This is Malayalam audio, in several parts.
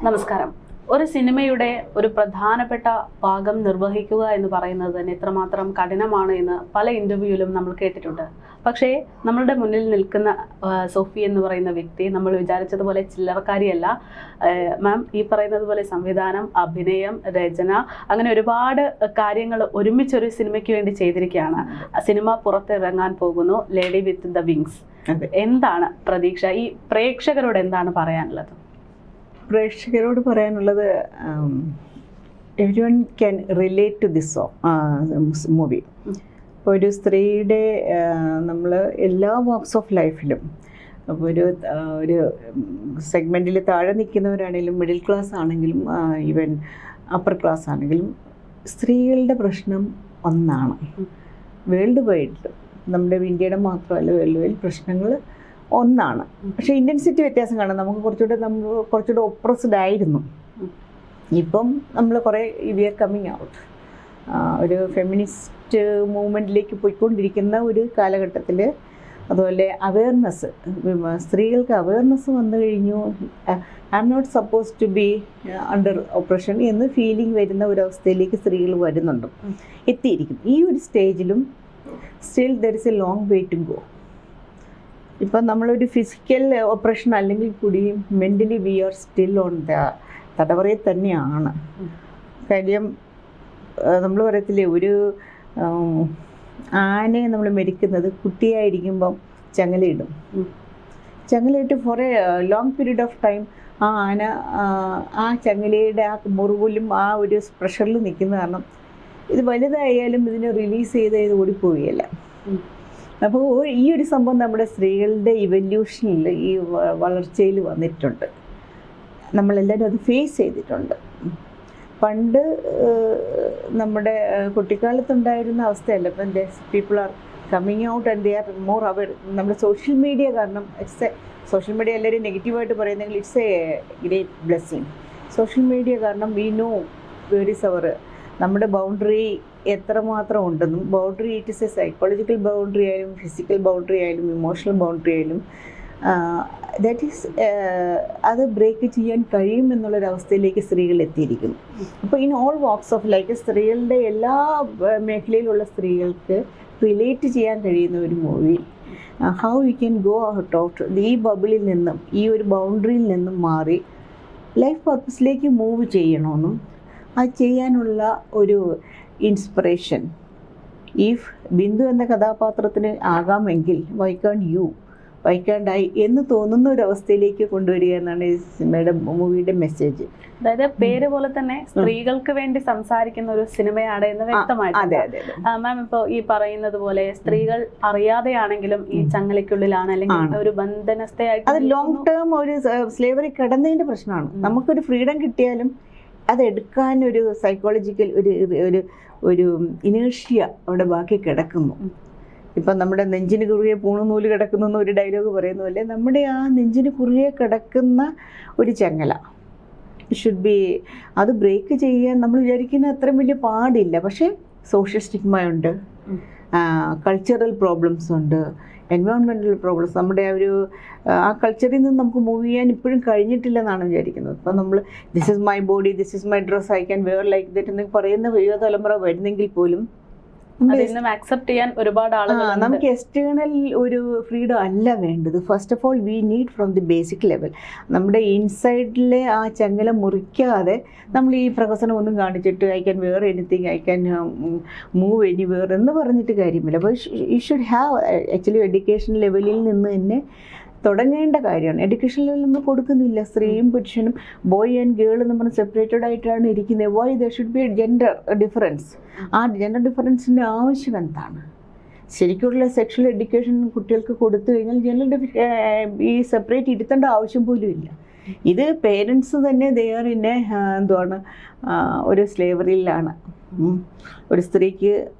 നമസ്കാരം. ഒരു സിനിമയുടെ ഒരു പ്രധാനപ്പെട്ട ഭാഗം നിർവഹിക്കുക എന്ന് പറയുന്നത് തന്നെ എത്രമാത്രം കഠിനമാണ് എന്ന് പല ഇന്റർവ്യൂവിലും നമ്മൾ കേട്ടിട്ടുണ്ട്. പക്ഷേ നമ്മളുടെ മുന്നിൽ നിൽക്കുന്ന സോഫി എന്ന് പറയുന്ന വ്യക്തി നമ്മൾ വിചാരിച്ചതുപോലെ ചില്ലറക്കാരിയല്ല. മാം ഈ പറയുന്നത് പോലെ സംവിധാനം, അഭിനയം, രചന, അങ്ങനെ ഒരുപാട് കാര്യങ്ങൾ ഒരുമിച്ചൊരു സിനിമയ്ക്ക് വേണ്ടി ചെയ്തിരിക്കുകയാണ്. സിനിമ പുറത്തിറങ്ങാൻ പോകുന്നു, ലേഡി വിത്ത് ദ വിങ്സ്. എന്താണ് പ്രതീക്ഷ? ഈ പ്രേക്ഷകരോട് എന്താണ് പറയാനുള്ളത്? പ്രേക്ഷകരോട് പറയാനുള്ളത്, everyone can relate to this movie. ഇപ്പോൾ ഒരു സ്ത്രീയുടെ നമ്മൾ എല്ലാ വാക്സ് ഓഫ് ലൈഫിലും, അപ്പോൾ ഒരു സെഗ്മെൻറ്റിൽ താഴെ നിൽക്കുന്നവരാണെങ്കിലും മിഡിൽ ക്ലാസ് ആണെങ്കിലും ഈവൻ അപ്പർ ക്ലാസ് ആണെങ്കിലും സ്ത്രീകളുടെ പ്രശ്നം ഒന്നാണ്. വേൾഡ് വൈഡ്, നമ്മുടെ ഇന്ത്യയുടെ മാത്രമല്ല വേൾഡ് വൈഡ് പ്രശ്നങ്ങൾ ഒന്നാണ്. പക്ഷേ ഇൻറ്റൻസിറ്റി വ്യത്യാസം കാണാം. നമ്മൾ കുറച്ചുകൂടെ ഒപ്രസ്ഡ് ആയിരുന്നു. ഇപ്പം നമ്മൾ കുറേ വി ആർ കമ്മിങ് ഔട്ട്. ഒരു ഫെമിനിസ്റ്റ് മൂവ്മെൻറ്റിലേക്ക് പോയിക്കൊണ്ടിരിക്കുന്ന ഒരു കാലഘട്ടത്തിൽ, അതുപോലെ അവയർനെസ്, സ്ത്രീകൾക്ക് അവയർനെസ് വന്നു കഴിഞ്ഞു. I am not suppose to be under oppression എന്ന് ഫീലിംഗ് വരുന്ന ഒരവസ്ഥയിലേക്ക് സ്ത്രീകൾ വരുന്നുണ്ട്, എത്തിയിരിക്കും. ഈ ഒരു സ്റ്റേജിലും still there is a long way to go. ഇപ്പം നമ്മളൊരു ഫിസിക്കൽ ഓപ്പറേഷൻ അല്ലെങ്കിൽ കൂടിയും mentally we are still on the തടവറയിൽ തന്നെയാണ്. കാര്യം നമ്മൾ പറയത്തില്ലേ, ഒരു ആനയെ നമ്മൾ മെരിക്കുന്നത് കുട്ടിയായിരിക്കുമ്പം ചങ്ങലയിടും. ചങ്ങലയിട്ട് four a long period of time ആ ആന ആ ചങ്ങലയുടെ ആ മുറിവിലും ആ ഒരു പ്രഷറിൽ നിൽക്കുന്ന കാരണം ഇത് വലുതായാലും ഇതിനെ റിലീസ് ചെയ്ത് ഓടിപ്പോവുകയല്ല. അപ്പോൾ ഈ ഒരു സംഭവം നമ്മുടെ സ്ത്രീകളുടെ ഇവല്യൂഷനിൽ, ഈ വളർച്ചയിൽ വന്നിട്ടുണ്ട്. നമ്മളെല്ലാവരും അത് ഫേസ് ചെയ്തിട്ടുണ്ട്. പണ്ട് നമ്മുടെ കുട്ടിക്കാലത്തുണ്ടായിരുന്ന അവസ്ഥയല്ല. ഇപ്പം people are coming out and they are more aware. നമ്മുടെ സോഷ്യൽ മീഡിയ കാരണം, സോഷ്യൽ മീഡിയ എല്ലാവരും നെഗറ്റീവായിട്ട് പറയുന്നെങ്കിൽ it's a great blessing. Social media കാരണം we know where is our, നമ്മുടെ ബൗണ്ടറി എത്രമാത്രം ഉണ്ടെന്നും, boundary it is a psychological boundary ആയാലും ഫിസിക്കൽ ബൗണ്ടറി ആയാലും ഇമോഷണൽ ബൗണ്ടറി ആയാലും ദാറ്റ് ഈസ് അത് ബ്രേക്ക് ചെയ്യാൻ കഴിയുമെന്നുള്ളൊരവസ്ഥയിലേക്ക് സ്ത്രീകൾ എത്തിയിരിക്കുന്നു. അപ്പോൾ in all walks of life സ്ത്രീകളുടെ എല്ലാ മേഖലയിലുള്ള സ്ത്രീകൾക്ക് റിലേറ്റ് ചെയ്യാൻ കഴിയുന്ന ഒരു movie. How you can go out of ഈ ബബിളിൽ നിന്നും, ഈ ഒരു ബൗണ്ടറിയിൽ നിന്നും മാറി ലൈഫ് പർപ്പസിലേക്ക് മൂവ് ചെയ്യണമെന്നും അത് ചെയ്യാനുള്ള ഒരു ഇൻസ്പിറേഷൻ ഇഫ് ബിന്ദു എന്ന കഥാപാത്രത്തിന് ആകാമെങ്കിൽ വൈ കാണ്ട് ഐ എന്ന് തോന്നുന്ന ഒരു അവസ്ഥയിലേക്ക് കൊണ്ടുവരിക എന്നാണ് ഈ സിനിമയുടെ മൂവിയുടെ മെസ്സേജ്. അതായത് പേര് പോലെ തന്നെ സ്ത്രീകൾക്ക് വേണ്ടി സംസാരിക്കുന്ന ഒരു സിനിമയാണ് എന്ന് വ്യക്തമായിട്ട്. മാം ഇപ്പോൾ ഈ പറയുന്നത് പോലെ സ്ത്രീകൾ അറിയാതെയാണെങ്കിലും ഈ ചങ്ങലയ്ക്കുള്ളിലാണ്, അല്ലെങ്കിൽ ഒരു ബന്ധനസ്ഥയായിട്ട്, അത് ലോങ് ടേം ഒരു സ്ലേവറി കിടന്നതിൻ്റെ പ്രശ്നമാണ്. നമുക്കൊരു ഫ്രീഡം കിട്ടിയാലും അതെടുക്കാൻ ഒരു സൈക്കോളജിക്കൽ ഒരു ഇനേഷ്യ അവിടെ ബാക്കി കിടക്കുന്നു. ഇപ്പം നമ്മുടെ നെഞ്ചിന് കുറുകെ പൂണുനൂല് കിടക്കുന്ന ഒരു ഡയലോഗ് പറയുന്ന പോലെ നമ്മുടെ ആ നെഞ്ചിന് കുറുകെ കിടക്കുന്ന ഒരു ചങ്ങല ഷുഡ് ബി, അത് ബ്രേക്ക് ചെയ്യാൻ നമ്മൾ വിചാരിക്കുന്ന അത്രയും വലിയ പാടില്ല. പക്ഷേ സോഷ്യൽ സ്റ്റിഗ്മയുണ്ട്, കൾച്ചറൽ പ്രോബ്ലംസ് ഉണ്ട്, എൻവയോൺമെൻറ്റൽ പ്രോബ്ലംസ്. നമ്മുടെ ആ കൾച്ചറിൽ നിന്ന് നമുക്ക് മൂവ് ചെയ്യാൻ ഇപ്പോഴും കഴിഞ്ഞിട്ടില്ലെന്നാണ് വിചാരിക്കുന്നത്. ഇപ്പം നമ്മൾ this is my body, this is my dress, I can wear like that എന്ന് പറയുന്ന യുവതലമുറ വരുന്നെങ്കിൽ പോലും അക്സെപ്റ്റ് ചെയ്യാൻ ഒരുപാട് ആളുകൾ, നമുക്ക് എക്സ്റ്റേണൽ ഒരു ഫ്രീഡം അല്ല വേണ്ടത്. First of all we need from the basic level. നമ്മുടെ ഇൻസൈഡിലെ ആ ചങ്ങല മുറിക്കാതെ നമ്മൾ ഈ പ്രഹസനം ഒന്നും കാണിച്ചിട്ട് I can wear anything, I can move anywhere എന്ന് പറഞ്ഞിട്ട് കാര്യമില്ല. അപ്പോൾ you should have actually education ലെവലിൽ നിന്ന് തന്നെ തുടങ്ങേണ്ട കാര്യമാണ്. എഡ്യൂക്കേഷൻ ലെവലിൽ നമ്മൾ കൊടുക്കുന്നില്ല. സ്ത്രീയും പുരുഷനും ബോയ് ആൻഡ് ഗേൾ എന്ന് പറഞ്ഞ് സെപ്പറേറ്റഡ് ആയിട്ടാണ് ഇരിക്കുന്നത്. Why there should be gender difference? ആ ജെൻഡർ ഡിഫറൻസിൻ്റെ ആവശ്യം എന്താണ്? ശരിക്കുള്ള സെക്ഷൽ എഡ്യൂക്കേഷൻ കുട്ടികൾക്ക് കൊടുത്തു കഴിഞ്ഞാൽ ജെൻഡർ ഈ സെപ്പറേറ്റ് ഇരുത്തേണ്ട ആവശ്യം പോലും ഇല്ല. ഇത് പേരൻസ് തന്നെ ദയാറിനെ എന്തുവാണ് ഒരു സ്ലേവറിയിലാണ്. ഒരു സ്ത്രീക്ക്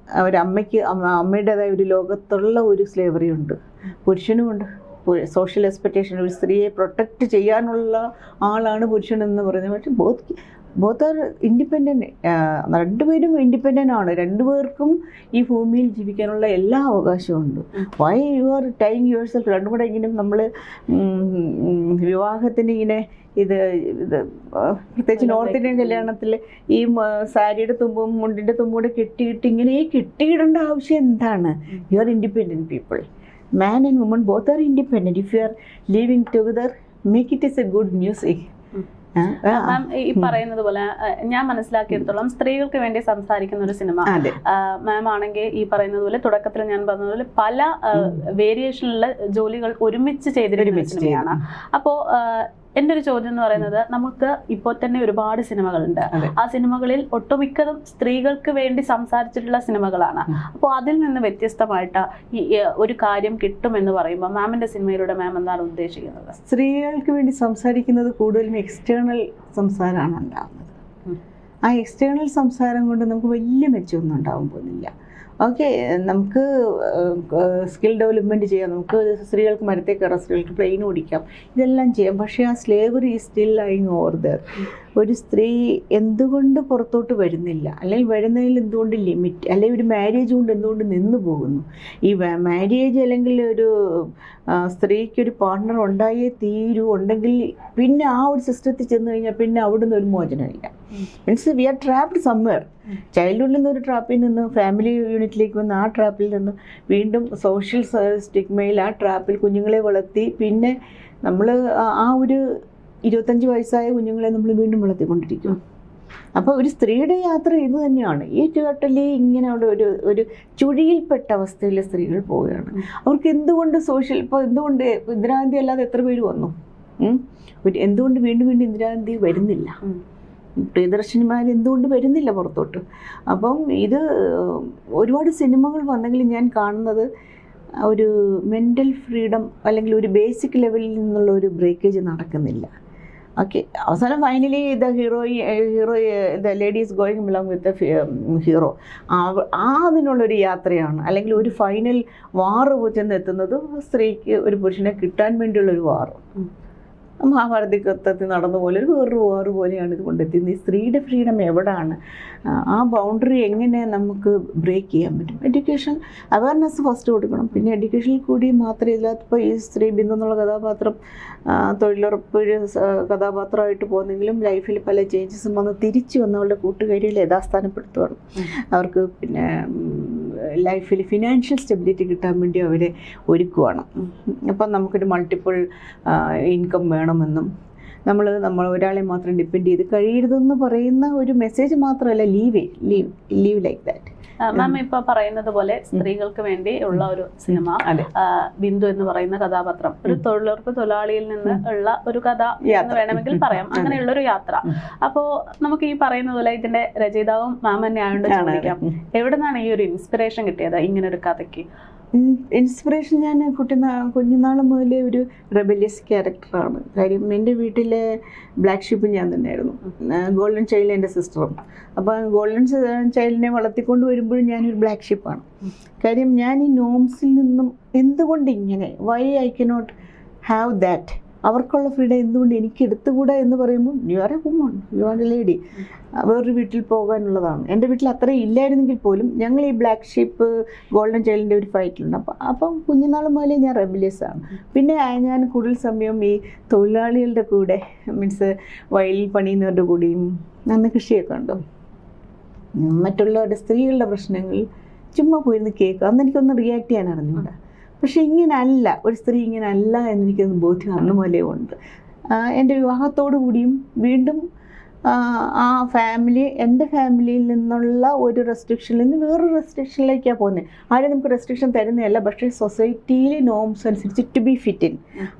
ഒരമ്മയ്ക്ക് അമ്മയുടേതായ ഒരു ലോകത്തുള്ള ഒരു സ്ലേവറി ഉണ്ട്, പുരുഷനുമുണ്ട്. സോഷ്യൽ എക്സ്പെക്റ്റേഷൻ, ഒരു സ്ത്രീയെ പ്രൊട്ടക്റ്റ് ചെയ്യാനുള്ള ആളാണ് പുരുഷനെന്ന് പറയുന്നത്. പക്ഷേ ബോത്ത് ആർ ഇൻഡിപെൻഡൻറ്റ്. രണ്ടുപേരും ഇൻഡിപെൻഡൻ്റ് ആണ്. രണ്ടുപേർക്കും ഈ ഭൂമിയിൽ ജീവിക്കാനുള്ള എല്ലാ അവകാശവും ഉണ്ട്. Why you are tying yourself? രണ്ടും കൂടെ ഇങ്ങനെ നമ്മൾ വിവാഹത്തിന് ഇങ്ങനെ ഇത് പ്രത്യേകിച്ച് നോർത്ത് ഇന്ത്യൻ കല്യാണത്തിൽ ഈ സാരിയുടെ തുമ്പും മുണ്ടിൻ്റെ തുമ്പും കൂടെ കെട്ടിയിട്ട് ഇങ്ങനെ കെട്ടിയിടേണ്ട ആവശ്യം എന്താണ്? You are independent people. Man and woman both are independent. If you are living together, make it as a good music. മാം ഈ പറയുന്നത് പോലെ ഞാൻ മനസ്സിലാക്കിയെടുത്തോളം സ്ത്രീകൾക്ക് വേണ്ടി സംസാരിക്കുന്ന ഒരു സിനിമ. മാം ആണെങ്കിൽ ഈ പറയുന്നത് പോലെ തുടക്കത്തിൽ ഞാൻ പറഞ്ഞതുപോലെ പല വേരിയേഷനിലുള്ള ജോലികൾ ഒരുമിച്ച് ചെയ്തിരിക്കുന്ന സിനിമയാണ്. അപ്പോൾ എൻ്റെ ഒരു ചോദ്യം എന്ന് പറയുന്നത്, നമുക്ക് ഇപ്പോൾ തന്നെ ഒരുപാട് സിനിമകളുണ്ട്. ആ സിനിമകളിൽ ഒട്ടുമിക്കതും സ്ത്രീകൾക്ക് വേണ്ടി സംസാരിച്ചിട്ടുള്ള സിനിമകളാണ്. അപ്പോൾ അതിൽ നിന്ന് വ്യത്യസ്തമായിട്ട് ഈ ഒരു കാര്യം കിട്ടുമെന്ന് പറയുമ്പോൾ മാമിൻ്റെ സിനിമയിലൂടെ മാം എന്താണ് ഉദ്ദേശിക്കുന്നത്? സ്ത്രീകൾക്ക് വേണ്ടി സംസാരിക്കുന്നത് കൂടുതലും എക്സ്റ്റേണൽ സംസാരമാണ് ഉണ്ടാകുന്നത്. ആ എക്സ്റ്റേണൽ സംസാരം കൊണ്ട് നമുക്ക് വലിയ മെച്ചമൊന്നും ഉണ്ടാകാൻ പോകുന്നില്ല. ഓക്കെ, നമുക്ക് സ്കിൽ ഡെവലപ്മെൻറ്റ് ചെയ്യാം, നമുക്ക് സ്ത്രീകൾക്ക് മരത്തെ കയറാം, സ്ത്രീകൾക്ക് പ്ലെയിൻ ഓടിക്കാം, ഇതെല്ലാം ചെയ്യാം. പക്ഷേ ആ slavery is still lying over there. ഒരു സ്ത്രീ എന്തുകൊണ്ട് പുറത്തോട്ട് വരുന്നില്ല, അല്ലെങ്കിൽ വരുന്നതിൽ എന്തുകൊണ്ട് ലിമിറ്റ്, അല്ലെങ്കിൽ ഒരു മാരേജ് കൊണ്ട് എന്തുകൊണ്ട് നിന്നു പോകുന്നു? ഈ മാരേജ് അല്ലെങ്കിൽ ഒരു സ്ത്രീക്ക് ഒരു പാർട്ട്ണർ ഉണ്ടായേ തീരൂ, ഉണ്ടെങ്കിൽ പിന്നെ ആ ഒരു സിസ്റ്റത്തിൽ ചെന്ന് കഴിഞ്ഞാൽ പിന്നെ അവിടുന്ന് ഒരു മോചനമില്ല. Means we are trapped somewhere. ചൈൽഡ്ഹുഡിൽ നിന്ന് ഒരു ട്രാപ്പിൽ നിന്ന് ഫാമിലി യൂണിറ്റിലേക്ക് വന്ന് ആ ട്രാപ്പിൽ നിന്ന് വീണ്ടും സോഷ്യൽ സ്റ്റിഗ്മയിൽ ആ ട്രാപ്പിൽ കുഞ്ഞുങ്ങളെ വളർത്തി പിന്നെ നമ്മൾ ആ ഒരു 25 വയസ്സായ കുഞ്ഞുങ്ങളെ നമ്മൾ വീണ്ടും വളർത്തിക്കൊണ്ടിരിക്കും. അപ്പോൾ ഒരു സ്ത്രീയുടെ യാത്ര ഇത് തന്നെയാണ്. ഈ ടോട്ടലി ഇങ്ങനെ ഒരു ചുഴിയിൽപ്പെട്ട അവസ്ഥയിൽ സ്ത്രീകൾ പോവുകയാണ്. അവർക്ക് എന്തുകൊണ്ട് ഇപ്പോൾ എന്തുകൊണ്ട് ഇന്ദിരാഗാന്ധി അല്ലാതെ എത്ര പേര് വന്നു? എന്തുകൊണ്ട് വീണ്ടും വീണ്ടും ഇന്ദിരാഗാന്ധി വരുന്നില്ല? പ്രിയദർശിനിമാർ എന്തുകൊണ്ട് വരുന്നില്ല പുറത്തോട്ട്? അപ്പം ഇത് ഒരുപാട് സിനിമകൾ വന്നെങ്കിൽ ഞാൻ കാണുന്നത് ഒരു മെൻ്റൽ ഫ്രീഡം അല്ലെങ്കിൽ ഒരു ബേസിക് ലെവലിൽ നിന്നുള്ള ഒരു ബ്രേക്കേജ് നടക്കുന്നില്ല. ഓക്കെ, അവസാനം finally the lady is going belong with the hero. അതിനുള്ളൊരു യാത്രയാണ്. അല്ലെങ്കിൽ ഒരു ഫൈനൽ വാറ് ചെന്നെത്തുന്നത് സ്ത്രീക്ക് ഒരു പുരുഷനെ കിട്ടാൻ വേണ്ടിയുള്ളൊരു വാറ്. മഹാഭാരതത്തിൽ നടന്ന പോലെ വേറൊരു വാറ് പോലെയാണ് ഇത് കൊണ്ടെത്തുന്നത്. ഈ സ്ത്രീയുടെ ഫ്രീഡം എവിടെയാണ്? ആ ബൗണ്ടറി എങ്ങനെ നമുക്ക് ബ്രേക്ക് ചെയ്യാൻ പറ്റും? എഡ്യൂക്കേഷൻ അവയർനെസ് ഫസ്റ്റ് കൊടുക്കണം. പിന്നെ എഡ്യൂക്കേഷനിൽ കൂടി മാത്രമേ ഇല്ലാത്തപ്പോൾ ഈ സ്ത്രീ ബിന്ദു എന്നുള്ള കഥാപാത്രം തൊഴിലുറപ്പ് കഥാപാത്രമായിട്ട് പോകുന്നെങ്കിലും ലൈഫിൽ പല ചേഞ്ചസും വന്ന് തിരിച്ചു വന്ന് അവളുടെ കൂട്ടുകാരികളെ യഥാസ്ഥാനപ്പെടുത്തുകയാണ്. അവർക്ക് പിന്നെ ലൈഫിൽ ഫിനാൻഷ്യൽ സ്റ്റെബിലിറ്റി കിട്ടാൻ വേണ്ടി അവരെ ഒരുക്കുവാണ്. അപ്പം നമുക്കൊരു മൾട്ടിപ്പിൾ ഇൻകം വേണമെന്നും നമ്മൾ ഒരാളെ മാത്രം ഡിപ്പെൻഡ് ചെയ്ത് കഴിയരുതെന്ന് പറയുന്ന ഒരു മെസ്സേജ് മാത്രമല്ല, ലീവ് ലൈക്ക് ദാറ്റ്. മാം ഇപ്പോൾ പറയുന്നത് പോലെ സ്ത്രീകൾക്ക് വേണ്ടി ഉള്ള ഒരു സിനിമ, ബിന്ദു എന്ന് പറയുന്ന കഥാപാത്രം ഒരു തൊഴിലുറപ്പ് തൊഴിലാളിയിൽ നിന്ന് ഉള്ള ഒരു കഥ എന്ന് വേണമെങ്കിൽ പറയാം. അങ്ങനെയുള്ള ഒരു യാത്ര. അപ്പോൾ നമുക്ക് ഈ പറയുന്ന പോലെ ഇതിന്റെ രചയിതാവും മാം തന്നെ ആയതുകൊണ്ട് ചോദിക്കാം, എവിടെ നിന്നാണ് ഈ ഒരു ഇൻസ്പിറേഷൻ കിട്ടിയത് ഇങ്ങനെ ഒരു കഥയ്ക്ക്? ഇൻസ്പിറേഷൻ ഞാൻ കുഞ്ഞുനാൾ മുതലേ ഒരു റെബലിയസ് ക്യാരക്ടറാണ്. കാര്യം എൻ്റെ വീട്ടിലെ ബ്ലാക്ക് ഷീപ്പ് ഞാൻ തന്നെയായിരുന്നു. ഗോൾഡൻ ചൈൽഡ് എൻ്റെ സിസ്റ്ററും. അപ്പോൾ ഗോൾഡൻ ചൈൽഡിനെ വളർത്തിക്കൊണ്ട് വരുമ്പോഴും ഞാനൊരു ബ്ലാക്ക് ഷീപ്പാണ്. കാര്യം ഞാൻ ഈ നോംസിൽ നിന്നും എന്തുകൊണ്ട് ഇങ്ങനെ, why I cannot have that, അവർക്കുള്ള ഫ്രീഡം എന്തുകൊണ്ട് എനിക്ക് എടുത്തുകൂടാ എന്ന് പറയുമ്പോൾ you are a woman, you are a lady. വേറൊരു വീട്ടിൽ പോകാനുള്ളതാണ്. എൻ്റെ വീട്ടിൽ അത്രയും ഇല്ലായിരുന്നെങ്കിൽ പോലും ഞങ്ങൾ ഈ ബ്ലാക്ക് ഷീപ്പ് ഗോൾഡൻ ചൈൽഡിൻ്റെ ഒരു ഫൈറ്റിലുണ്ട്. അപ്പം കുഞ്ഞുനാൾ മുതലേ ഞാൻ റെബലിയസ് ആണ്. പിന്നെ ഞാൻ കൂടുതൽ സമയം ഈ തൊഴിലാളികളുടെ കൂടെ, മീൻസ് വയലിൽ പണിയുന്നവരുടെ കൂടെയും, അന്ന് കൃഷിയൊക്കെ ഉണ്ടോ, മറ്റുള്ളവരുടെ സ്ത്രീകളുടെ പ്രശ്നങ്ങൾ ചുമ്മാ പോയിരുന്ന് കേൾക്കുക. അന്ന് എനിക്കൊന്ന് റിയാക്ട് ചെയ്യാൻ അറിഞ്ഞൂടാ. പക്ഷേ ഇങ്ങനല്ല, ഒരു സ്ത്രീ ഇങ്ങനല്ല എന്നെനിക്കൊന്ന് ബോധ്യം അന്ന് മുതലേ ഉണ്ട്. എൻ്റെ വിവാഹത്തോടു കൂടിയും വീണ്ടും ആ എൻ്റെ ഫാമിലിയിൽ നിന്നുള്ള ഒരു റെസ്ട്രിക്ഷനിൽ നിന്ന് വേറൊരു റെസ്ട്രിക്ഷനിലേക്കാണ് പോകുന്നത്. ആരും നമുക്ക് റെസ്ട്രിക്ഷൻ തരുന്നതല്ല, പക്ഷേ സൊസൈറ്റിയിലെ നോംസ് അനുസരിച്ച് ടു ബി ഫിറ്റിൻ,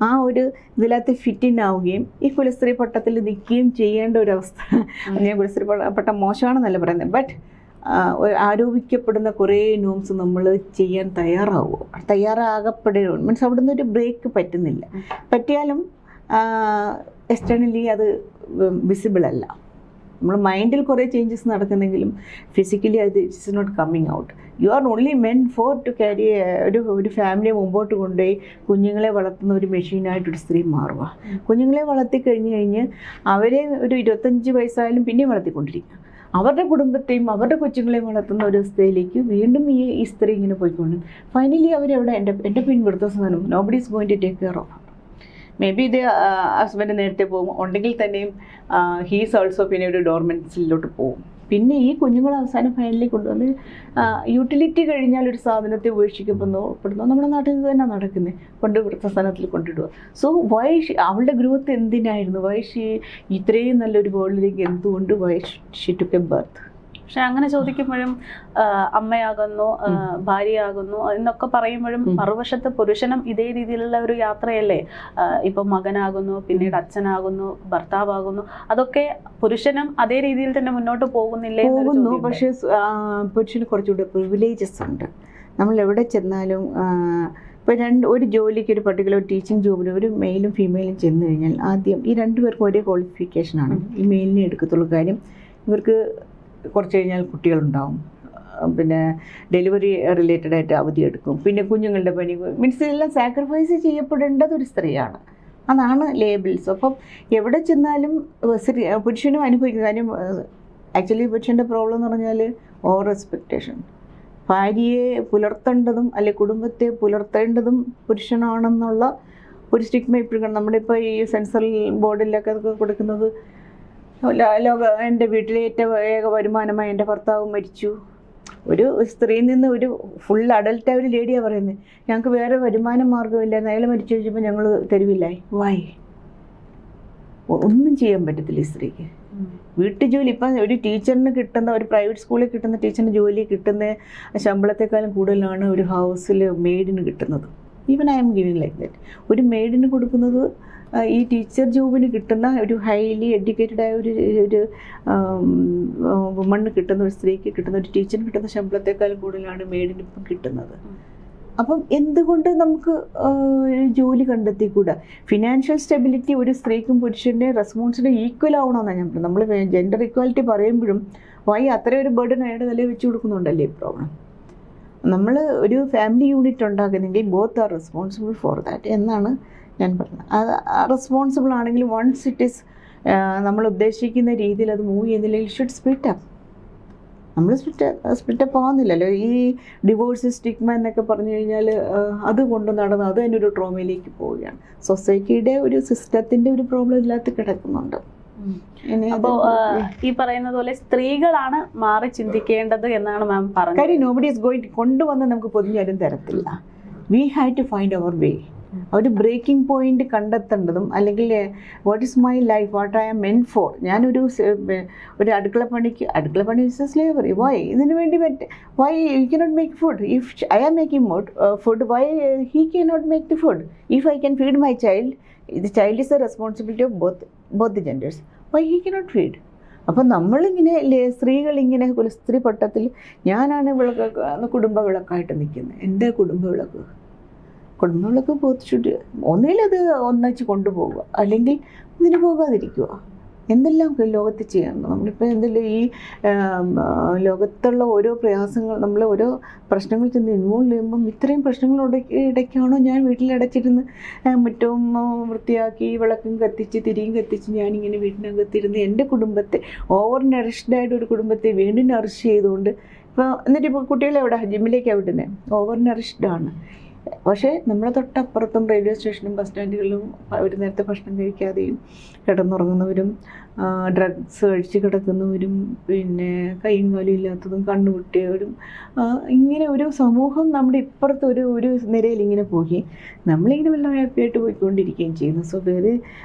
ആ ഒരു ഇതിനകത്ത് ഫിറ്റിൻ ആവുകയും ഈ കുലസ്ത്രീ പട്ടത്തിൽ നിൽക്കുകയും ചെയ്യേണ്ട ഒരവസ്ഥ. ഞാൻ കുലസ്ത്രീ പട്ടം മോശമാണെന്നല്ല പറയുന്നത്, ബട്ട് ആരോപിക്കപ്പെടുന്ന കുറേ നോംസ് നമ്മൾ ചെയ്യാൻ തയ്യാറാകപ്പെടുകയാണ്. മീൻസ് അവിടെ നിന്നൊരു ബ്രേക്ക് പറ്റുന്നില്ല. പറ്റിയാലും എക്സ്റ്റേണലി അത് വിസിബിൾ അല്ല. നമ്മൾ മൈൻഡിൽ കുറേ ചേഞ്ചസ് നടക്കുന്നെങ്കിലും ഫിസിക്കലി അത് it's not coming out. You are only meant for to carry ഒരു ഫാമിലിയെ മുമ്പോട്ട് കൊണ്ടുപോയി കുഞ്ഞുങ്ങളെ വളർത്തുന്ന ഒരു മെഷീനായിട്ടൊരു സ്ത്രീ മാറുക. കുഞ്ഞുങ്ങളെ വളർത്തി കഴിഞ്ഞ് അവരെ ഒരു 25 വയസ്സായാലും പിന്നെയും വളർത്തിക്കൊണ്ടിരിക്കുക. അവരുടെ കുടുംബത്തെയും അവരുടെ കൊച്ചുങ്ങളെയും വളർത്തുന്ന ഒരു അവസ്ഥയിലേക്ക് വീണ്ടും ഈ സ്ത്രീ ഇങ്ങനെ പോയിക്കൊണ്ട് ഫൈനലി അവരെവിടെ എൻ്റെ പിൻവൃത്ത സാധനം nobody is going to take care of. Maybe ഇത് ഹസ്ബൻഡ് നേരത്തെ പോകും, ഉണ്ടെങ്കിൽ തന്നെയും ഹീസ് ഓൾസോ പിന്നെ ഒരു ഡോർമെൻസിലോട്ട് പോകും. പിന്നെ ഈ കുഞ്ഞുങ്ങൾ അവസാനം ഫൈനലി കൊണ്ടുവന്ന് യൂട്ടിലിറ്റി കഴിഞ്ഞാൽ ഒരു സാധനത്തെ ഉപേക്ഷിക്കപ്പെടുന്നു നമ്മുടെ നാട്ടിൽ നിന്ന് തന്നെ നടക്കുന്നത്, കൊണ്ട് വൃദ്ധസ്ഥാനത്തിൽ കൊണ്ടിടുക. സോ അവളുടെ ഗ്രോത്ത് എന്തിനായിരുന്നു? ഇത്രയും നല്ലൊരു വേൾഡിലേക്ക് എന്തുകൊണ്ട് ഷി ടുക്ക് എ ബർത്ത്? പക്ഷെ അങ്ങനെ ചോദിക്കുമ്പോഴും അമ്മയാകുന്നു, ഭാര്യയാകുന്നു എന്നൊക്കെ പറയുമ്പോഴും മറുവശത്ത് പുരുഷനും ഇതേ രീതിയിലുള്ള ഒരു യാത്രയല്ലേ. ഇപ്പൊ മകനാകുന്നു, പിന്നീട് അച്ഛനാകുന്നു, ഭർത്താവാകുന്നു, അതൊക്കെ പുരുഷനും അതേ രീതിയിൽ തന്നെ മുന്നോട്ട് പോകുന്നില്ലേ? പോകുന്നു. പക്ഷെ പുരുഷന് കുറച്ചുകൂടെ പ്രിവിലേജസ് ഉണ്ട്. നമ്മൾ എവിടെ ചെന്നാലും ഇപ്പോൾ ഒരു ജോലിക്ക്, ഒരു പർട്ടിക്കുലർ ടീച്ചിങ് ജോബിന് ഒരു മെയിലും ഫീമെയിലും ചെന്ന് കഴിഞ്ഞാൽ ആദ്യം ഈ രണ്ടുപേർക്കും ഒരേ ക്വാളിഫിക്കേഷനാണ്. ഈ മെയിലിനെ എടുക്കത്തുള്ളൂ. കാര്യം ഇവർക്ക് കുറച്ച് കഴിഞ്ഞാൽ കുട്ടികളുണ്ടാവും, പിന്നെ ഡെലിവറി റിലേറ്റഡ് ആയിട്ട് അവധി എടുക്കും, പിന്നെ കുഞ്ഞുങ്ങളുടെ പനി, മീൻസ് ഇതെല്ലാം സാക്രിഫൈസ് ചെയ്യപ്പെടേണ്ടത് ഒരു സ്ത്രീയാണ്. അതാണ് ലേബിൾസ്. അപ്പം എവിടെ ചെന്നാലും പുരുഷനും അനുഭവിക്കും. കാര്യം ആക്ച്വലി പുരുഷൻ്റെ പ്രോബ്ലം എന്ന് പറഞ്ഞാൽ ഓവർ എക്സ്പെക്റ്റേഷൻ. ഭാര്യയെ പുലർത്തേണ്ടതും അല്ലെ കുടുംബത്തെ പുലർത്തേണ്ടതും പുരുഷനാണെന്നുള്ള ഒരു സ്റ്റിഗ്മ ഇപ്പോഴും നമ്മുടെ ഇപ്പോൾ ഈ സെൻസർ ബോർഡിലൊക്കെ അതൊക്കെ കൊടുക്കുന്നത്. എൻ്റെ വീട്ടിലെ ഏറ്റവും ഏക വരുമാനമായി എൻ്റെ ഭർത്താവ് മരിച്ചു. ഒരു സ്ത്രീയിൽ നിന്ന് ഒരു ഫുൾ അഡൽട്ടായ ഒരു ലേഡിയാണ് പറയുന്നത്, ഞങ്ങൾക്ക് വേറെ വരുമാന മാർഗ്ഗമില്ലായിരുന്നു, അയാൾ മരിച്ചു കഴിഞ്ഞപ്പോൾ ഞങ്ങൾ തരുവില്ലായി. വായി ഒന്നും ചെയ്യാൻ പറ്റത്തില്ല ഈ സ്ത്രീക്ക്. വീട്ടുജോലി ഇപ്പം ഒരു ടീച്ചറിന് കിട്ടുന്ന, ഒരു പ്രൈവറ്റ് സ്കൂളിൽ കിട്ടുന്ന ടീച്ചറിന് ജോലി കിട്ടുന്ന ശമ്പളത്തെക്കാളും കൂടുതലാണ് ഒരു ഹൗസിൽ മെയ്ഡിന് കിട്ടുന്നത്. Even I M giving like that. ഒരു മെയ്ഡിന് കൊടുക്കുന്നത് ഈ ടീച്ചർ ജോബിന് കിട്ടുന്ന ഒരു ഹൈലി എഡ്യൂക്കേറ്റഡ് ആയ ഒരു വുമണിന് കിട്ടുന്ന, ഒരു സ്ത്രീക്ക് കിട്ടുന്ന, ഒരു ടീച്ചറിന് കിട്ടുന്ന ശമ്പളത്തെക്കാളും കൂടുതലാണ് മെയ്ഡിന് ഇപ്പം കിട്ടുന്നത്. അപ്പം എന്തുകൊണ്ട് നമുക്ക് ജോലി കണ്ടെത്തിക്കൂടാ? ഫിനാൻഷ്യൽ സ്റ്റെബിലിറ്റി ഒരു സ്ത്രീക്കും പുരുഷൻ്റെ റെസ്പോൺസിബിലിറ്റി ഈക്വൽ ആവണമെന്നാണ് ഞാൻ പറയുന്നത്. നമ്മൾ ജെൻഡർ ഇക്വാലിറ്റി പറയുമ്പോഴും അത്രയും ഒരു ബർഡൻ അയാളുടെ തലയിൽ വെച്ച് കൊടുക്കുന്നുണ്ടല്ലേ ഈ പ്രോബ്ലം. നമ്മൾ ഒരു ഫാമിലി യൂണിറ്റ് ഉണ്ടാക്കുന്നെങ്കിൽ both are responsible for that എന്നാണ് ഞാൻ പറഞ്ഞത്. അത് റെസ്പോൺസിബിൾ ആണെങ്കിൽ വൺസ് ഇറ്റ് ഈസ് നമ്മൾ ഉദ്ദേശിക്കുന്ന രീതിയിൽ അത് മൂവ് ചെയ്യുന്നില്ലെങ്കിൽ ഷുഡ് സ്പ്ലിറ്റ് അപ്പ്. നമ്മൾ സ്പ്ലിറ്റപ്പ് ആവുന്നില്ലല്ലോ. ഈ ഡിവോഴ്സ്, സ്റ്റിഗ്മ എന്നൊക്കെ പറഞ്ഞു കഴിഞ്ഞാൽ അത് കൊണ്ട് നടന്ന് അത് തന്നെ ഒരു ട്രോമയിലേക്ക് പോവുകയാണ്. സൊസൈറ്റിയുടെ ഒരു സിസ്റ്റത്തിൻ്റെ ഒരു പ്രോബ്ലം ഇതിനകത്ത് കിടക്കുന്നുണ്ട്. അപ്പോൾ ഈ പറയുന്നത് പോലെ സ്ത്രീകളാണ് മാറി ചിന്തിക്കേണ്ടത് എന്നാണ് മാം പറഞ്ഞത്. കാര്യം നോബഡി ഈസ് ഗോയിങ് കൊണ്ടുവന്ന് നമുക്ക് പൊതിഞ്ഞാലും തരത്തില്ല. We have to find our way. ഒരു ബ്രേക്കിംഗ് പോയിന്റ് കണ്ടെത്തേണ്ടതും, അല്ലെങ്കിൽ what is my life, what I am meant for. ഞാനൊരു അടുക്കള പണി ഇസ് സ്ലേവറി. വൈ ഇതിനു വേണ്ടി why you cannot make food? If I am making food, why he cannot make the food? If I can feed my child, the child is the responsibility of both the genders. Why he cannot feed? അപ്പം നമ്മളിങ്ങനെ സ്ത്രീകളിങ്ങനെ സ്ത്രീ പട്ടത്തിൽ ഞാനാണ് കുടുംബ വിളക്കായിട്ട് നിൽക്കുന്നത്. എൻ്റെ കുടുംബ വിളക്ക് പോത്തിച്ചിട്ട് ഒന്നിലത് ഒന്നിച്ച് കൊണ്ടുപോകുക, അല്ലെങ്കിൽ ഇതിന് പോകാതിരിക്കുക. എന്തെല്ലാം ലോകത്ത് ചെയ്യണം. നമ്മളിപ്പോൾ എന്തെല്ലാം ഈ ലോകത്തുള്ള ഓരോ പ്രയാസങ്ങൾ, നമ്മൾ ഓരോ പ്രശ്നങ്ങൾ ചെന്ന് ഇൻവോൾവ് ചെയ്യുമ്പം ഇത്രയും പ്രശ്നങ്ങളുടെ ഇടയ്ക്കാണോ ഞാൻ വീട്ടിലടച്ചിരുന്ന് മുറ്റവും വൃത്തിയാക്കി വിളക്കും കത്തിച്ച് തിരിയും കത്തിച്ച് ഞാനിങ്ങനെ വീട്ടിനകത്തിരുന്ന് എൻ്റെ കുടുംബത്തെ ഓവർ നറിഷ്ഡായിട്ട് ഒരു കുടുംബത്തെ വീണ്ടും നറിഷ് ചെയ്തുകൊണ്ട് എന്നിട്ടിപ്പോൾ കുട്ടികളെ എവിടെ ജിമ്മിലേക്കാണ് വിടുന്നത്? ഓവർ നറിഷ്ഡാണ്. പക്ഷേ നമ്മുടെ തൊട്ടപ്പുറത്തും റെയിൽവേ സ്റ്റേഷനും ബസ് സ്റ്റാൻഡുകളിലും ഒരു നേരത്തെ ഭക്ഷണം കഴിക്കാതെയും കിടന്നുറങ്ങുന്നവരും, ഡ്രഗ്സ് കഴിച്ച് കിടക്കുന്നവരും, പിന്നെ കൈയും കാലും ഇല്ലാത്തതും കണ്ണുപൊട്ടിയവരും, ഇങ്ങനെ ഒരു സമൂഹം നമ്മുടെ ഇപ്പുറത്ത് ഒരു നിരയിൽ ഇങ്ങനെ പോയി നമ്മളിങ്ങനെ വളരെ ഹാപ്പിയായിട്ട് പോയിക്കൊണ്ടിരിക്കുകയും ചെയ്യുന്നു. സോ വേറെ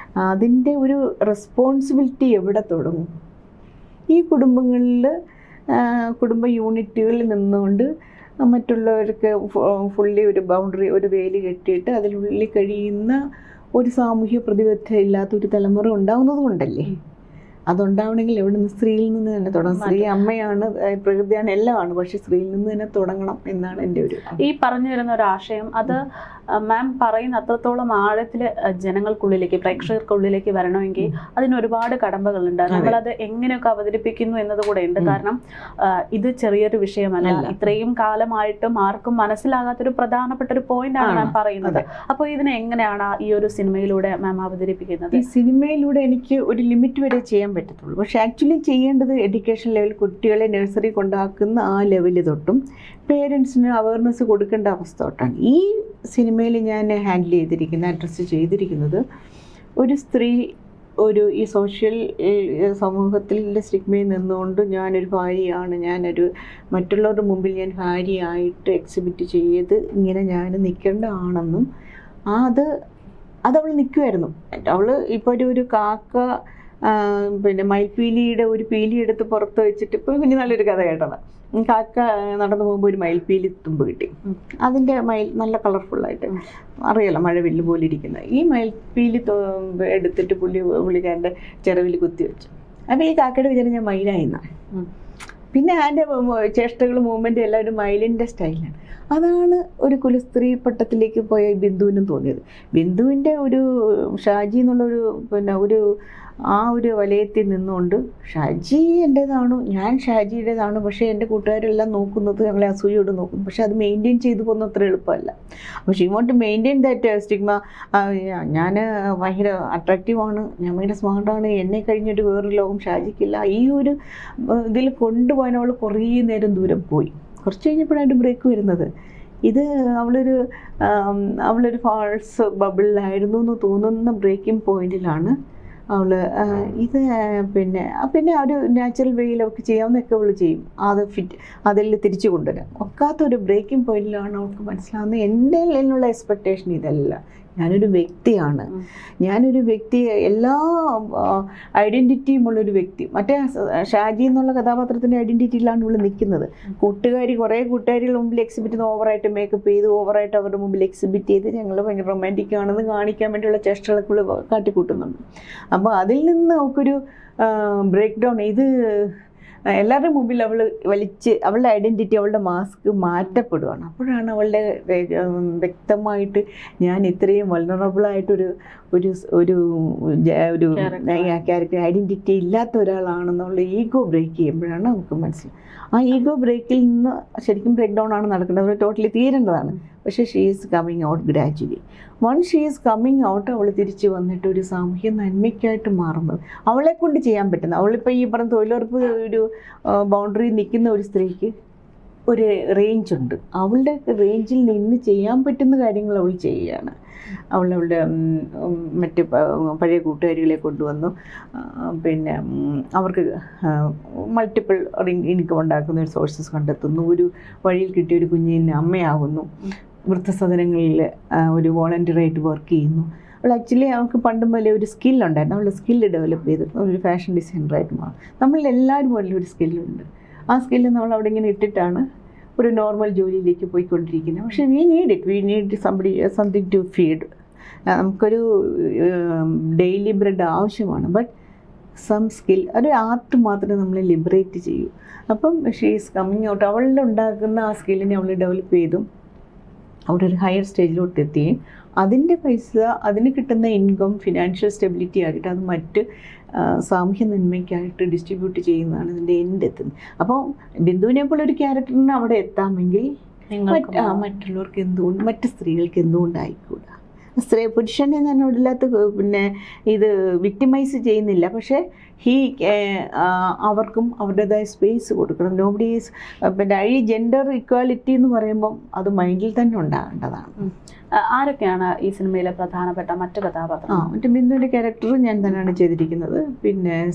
അതിൻ്റെ ഒരു റെസ്പോൺസിബിലിറ്റി എവിടെ തുടങ്ങും? ഈ കുടുംബങ്ങളിൽ, കുടുംബ യൂണിറ്റുകളിൽ നിന്നുകൊണ്ട് മറ്റുള്ളവർക്ക് ഫുള്ളി ഒരു ബൗണ്ടറി, ഒരു വേലി കെട്ടിയിട്ട് അതിനുള്ളിൽ കഴിയുന്ന ഒരു സാമൂഹ്യ പ്രതിബദ്ധത ഇല്ലാത്ത ഒരു തലമുറ ഉണ്ടാവുന്നത് കൊണ്ടല്ലേ. അതുണ്ടാവണമെങ്കിൽ എവിടെ നിന്ന്? സ്ത്രീയിൽ നിന്ന് തന്നെ തുടങ്ങണം. സ്ത്രീ അമ്മയാണ്, പ്രകൃതിയാണ്, എല്ലാമാണ്. പക്ഷെ സ്ത്രീയിൽ നിന്ന് തന്നെ തുടങ്ങണം എന്നാണ് എൻ്റെ ഒരു ഈ പറഞ്ഞു വരുന്ന ഒരു ആശയം. അത് മാം പറയുന്ന അത്രത്തോളം ആഴത്തിൽ ജനങ്ങൾക്കുള്ളിലേക്ക്, പ്രേക്ഷകർക്കുള്ളിലേക്ക് വരണമെങ്കിൽ അതിന് ഒരുപാട് കടമ്പകളുണ്ട്. നമ്മളത് എങ്ങനെയൊക്കെ അവതരിപ്പിക്കുന്നു എന്നത് കൂടെ ഉണ്ട്. കാരണം ഇത് ചെറിയൊരു വിഷയമല്ല. ഇത്രയും കാലമായിട്ടും ആർക്കും മനസ്സിലാകാത്തൊരു പ്രധാനപ്പെട്ട ഒരു പോയിന്റ് ആണ് മാം പറയുന്നത്. അപ്പോൾ ഇതിനെ എങ്ങനെയാണ് ഈ ഒരു സിനിമയിലൂടെ മാം അവതരിപ്പിക്കുന്നത്? ഈ സിനിമയിലൂടെ എനിക്ക് ഒരു ലിമിറ്റ് വരെ ചെയ്യാൻ പറ്റത്തുള്ളൂ. പക്ഷേ ആക്ച്വലി ചെയ്യേണ്ടത് എഡ്യൂക്കേഷൻ ലെവൽ, കുട്ടികളെ നഴ്സറി കൊണ്ടാക്കുന്ന ആ ലെവലിൽ തൊട്ടും പേരൻസിന് അവയർനെസ് കൊടുക്കേണ്ട അവസ്ഥ തൊട്ടാണ് ഈ സിനിമയിൽ ഞാൻ അഡ്രസ്സ് ചെയ്തിരിക്കുന്നത്. ഒരു സ്ത്രീ ഈ സോഷ്യൽ സമൂഹത്തിലെ സ്റ്റിഗ്മയിൽ നിന്നുകൊണ്ട് ഞാനൊരു ഭാര്യയാണ്, മറ്റുള്ളവരുടെ മുമ്പിൽ ഞാൻ ഭാര്യയായിട്ട് എക്സിബിറ്റ് ചെയ്ത് ഇങ്ങനെ ഞാൻ നിൽക്കേണ്ട ആണെന്നും അതവൾ നിൽക്കുമായിരുന്നു. അവൾ ഇപ്പോൾ ഒരു കാക്ക മയിൽപ്പീലിയുടെ ഒരു പീലി എടുത്ത് പുറത്ത് വെച്ചിട്ട്, ഇപ്പോൾ കുഞ്ഞു നല്ലൊരു കഥ കേട്ടതാണ്. കാക്ക നടന്നു പോകുമ്പോൾ ഒരു മയിൽപ്പീലി തുമ്പ് കിട്ടി. അതിൻ്റെ നല്ല കളർഫുള്ളായിട്ട് അറിയാലോ, മഴവില്ല് പോലെ ഇരിക്കുന്നത്. ഈ മയിൽപ്പീലി എടുത്തിട്ട് പുള്ളിക്കാരൻ്റെ ചിറവിൽ കുത്തി വെച്ചു. അപ്പോൾ ഈ കാക്കയുടെ വിചാരം ഞാൻ മയിലായിന്നാണ്. പിന്നെ അതിൻ്റെ ചേഷ്ടകൾ, മൂവ്മെൻറ്റ് എല്ലാം ഒരു മയിലിൻ്റെ സ്റ്റൈലാണ്. അതാണ് ഒരു കുലസ്ത്രീ പട്ടത്തിലേക്ക് പോയ ബിന്ദുവിനും തോന്നിയത്. ബിന്ദുവിൻ്റെ ഒരു ഷാജി എന്നുള്ളൊരു ഒരു വലയത്തിൽ നിന്നുകൊണ്ട് ഷാജി എൻ്റേതാണോ, ഞാൻ ഷാജിയുടേതാണ്, പക്ഷേ എൻ്റെ കൂട്ടുകാരെല്ലാം നോക്കുന്നത് ഞങ്ങളെ അസൂയോട് നോക്കുന്നു. പക്ഷെ അത് മെയിൻറ്റെയിൻ ചെയ്തു പോകുന്ന അത്ര എളുപ്പമല്ല. അപ്പോൾ she want to maintain that stigma. ഞാൻ ഭയങ്കര അട്രാക്റ്റീവാണ്, ഞാൻ ഭയങ്കര സ്മാർട്ടാണ്, എന്നെ കഴിഞ്ഞൊരു വേറൊരു ലോകം ഷാജിക്കില്ല. ഈ ഒരു ഇതിൽ കൊണ്ടുപോകാൻ അവൾ കുറേ നേരം ദൂരം പോയി. കുറച്ച് കഴിഞ്ഞപ്പോഴാണ് ബ്രേക്ക് വരുന്നത്. ഇത് അവളൊരു ഫാൾസ് ബബിളിലായിരുന്നു എന്ന് തോന്നുന്ന ബ്രേക്കിംഗ് പോയിന്റിലാണ് അവൾ ഇത് പിന്നെ ഒരു നാച്ചുറൽ വേയിൽ അവൾക്ക് ചെയ്യാവുന്നതൊക്കെ അവൾ ചെയ്യും. അതിൽ തിരിച്ചു കൊണ്ടുവരാം ഒക്കാത്തൊരു ബ്രേക്കിംഗ് പോയിന്റിലാണ് അവൾക്ക് മനസ്സിലാവുന്നത് എൻ്റെ എന്നുള്ള എക്സ്പെക്റ്റേഷൻ ഇതല്ല. ഞാനൊരു വ്യക്തിയാണ്, എല്ലാ ഐഡൻറ്റിറ്റിയുമുള്ളൊരു വ്യക്തി. മറ്റേ ഷാജി എന്നുള്ള കഥാപാത്രത്തിൻ്റെ ഐഡൻറ്റിറ്റിയിലാണ് ഇവിടെ നിൽക്കുന്നത്. കുറേ കൂട്ടുകാരികൾ മുമ്പിൽ എക്സിബിറ്റ് ചെയ്ത് ഓവറായിട്ട് മേക്കപ്പ് ചെയ്ത് ഓവറായിട്ട് അവരുടെ മുമ്പിൽ എക്സിബിറ്റ് ചെയ്ത് ഞങ്ങൾ ഭയങ്കര റൊമാൻറ്റിക് ആണെന്ന് കാണിക്കാൻ വേണ്ടിയുള്ള ചേഷ്ടകളൊക്കെ കാട്ടിക്കൂട്ടുന്നുണ്ട്. അപ്പോൾ അതിൽ നിന്ന് അവൾക്കൊരു ബ്രേക്ക് ഡൗൺ, ഇത് എല്ലാവരുടെ മുമ്പിൽ അവളുടെ ഐഡൻറ്റിറ്റി, അവളുടെ മാസ്ക് മാറ്റപ്പെടുകയാണ്. അപ്പോഴാണ് അവളുടെ വ്യക്തമായിട്ട് ഞാൻ ഇത്രയും വൾനറബിളായിട്ടൊരു ക്യാരക്ടർ ഐഡൻറ്റിറ്റി ഇല്ലാത്ത ഒരാളാണെന്നുള്ള ഈഗോ ബ്രേക്ക് ചെയ്യുമ്പോഴാണ് നമുക്ക് മനസ്സിലാവും. ആ ഈഗോ ബ്രേക്കിൽ നിന്ന് ശരിക്കും ബ്രേക്ക് ഡൗൺ ആണ് നടക്കേണ്ടത്. അവർ ടോട്ടലി തീരേണ്ടതാണ്. പക്ഷേ she is coming out gradually. Once she is coming out, അവൾ തിരിച്ച് വന്നിട്ട് ഒരു സാമൂഹ്യ നന്മയ്ക്കായിട്ട് മാറുന്നത് അവളെ കൊണ്ട് ചെയ്യാൻ പറ്റുന്നത്. അവളിപ്പോൾ ഈ പറഞ്ഞ തൊഴിലുറപ്പ് ഒരു ബൗണ്ടറി നിൽക്കുന്ന ഒരു സ്ത്രീക്ക് ഒരു റേഞ്ചുണ്ട്. അവളുടെ റേഞ്ചിൽ നിന്ന് ചെയ്യാൻ പറ്റുന്ന കാര്യങ്ങൾ അവൾ ചെയ്യുകയാണ്. അവളുടെ മറ്റ് പഴയ കൂട്ടുകാരികളെ കൊണ്ടുവന്നു, അവർക്ക് മൾട്ടിപ്പിൾ ഇൻകം ഉണ്ടാക്കുന്ന ഒരു സോഴ്സസ് കണ്ടെത്തുന്നു, ഒരു വഴിയിൽ കിട്ടിയ ഒരു കുഞ്ഞിന് അമ്മയാകുന്നു, വൃദ്ധസദനങ്ങളിൽ ഒരു വോളണ്ടിയറായിട്ട് വർക്ക് ചെയ്യുന്നു. അവൾ ആക്ച്വലി അവൾക്ക് പണ്ടും പോലെ ഒരു സ്കില്ലുണ്ടായിരുന്നു. അവളുടെ സ്കില്ല് ഡെവലപ്പ് ചെയ്ത് ഒരു ഫാഷൻ ഡിസൈനറായിട്ട് മാറും. നമ്മളെല്ലാവരും പോലെ ഒരു സ്കില്ലുണ്ട്. ആ സ്കില്ല് നമ്മൾ അവിടെ ഇങ്ങനെ ഇട്ടിട്ടാണ് ഒരു നോർമൽ ജോലിയിലേക്ക് പോയിക്കൊണ്ടിരിക്കുന്നത്. പക്ഷേ we need something to feed. നമുക്കൊരു ഡെയിലി ബ്രെഡ് ആവശ്യമാണ്. ബട്ട് സം സ്കിൽ, ഒരു ആർട്ട് മാത്രമേ നമ്മളെ ലിബറേറ്റ് ചെയ്യൂ. അപ്പം ഷീ ഈസ് കമ്മിങ് ഔട്ട്. അവളുടെ ഉണ്ടാക്കുന്ന ആ സ്കില്ലിനെ അവൾ ഡെവലപ്പ് ചെയ്തും അവിടെ ഒരു ഹയർ സ്റ്റേജിലോട്ട് എത്തുകയും അതിൻ്റെ പൈസ, അതിന് കിട്ടുന്ന ഇൻകം ഫിനാൻഷ്യൽ സ്റ്റെബിലിറ്റി ആയിട്ട് അത് മറ്റ് സാമൂഹ്യ നന്മയ്ക്കായിട്ട് ഡിസ്ട്രിബ്യൂട്ട് ചെയ്യുന്നതാണ് ഇതിൻ്റെ എൻഡ് എത്തുന്നത്. അപ്പോൾ ബിന്ദുവിനെ പോലെ ഒരു ക്യാരക്ടറിന് അവിടെ എത്താമെങ്കിൽ മറ്റുള്ളവർക്ക് എന്തുകൊണ്ട്, മറ്റ് സ്ത്രീകൾക്ക് എന്തുകൊണ്ടായിക്കൂടാ? പുരുഷനെ ഞാൻ ഇല്ലാത്ത ഇത് വിക്ടിമൈസ് ചെയ്യുന്നില്ല. പക്ഷേ അവർക്കും അവരുടേതായ സ്പേസ് കൊടുക്കണം. നോബഡി ഈസ് ഈ ജെൻഡർ ഇക്വാലിറ്റി എന്ന് പറയുമ്പം അത് മൈൻഡിൽ തന്നെ ഉണ്ടാകേണ്ടതാണ്. ആരൊക്കെയാണ് ഈ സിനിമയിലെ പ്രധാനപ്പെട്ട മറ്റു കഥാപാത്രം? മറ്റേ ബിന്ദുവിൻ്റെ ക്യാരക്ടർ ഞാൻ തന്നെയാണ് ചെയ്തിരിക്കുന്നത്.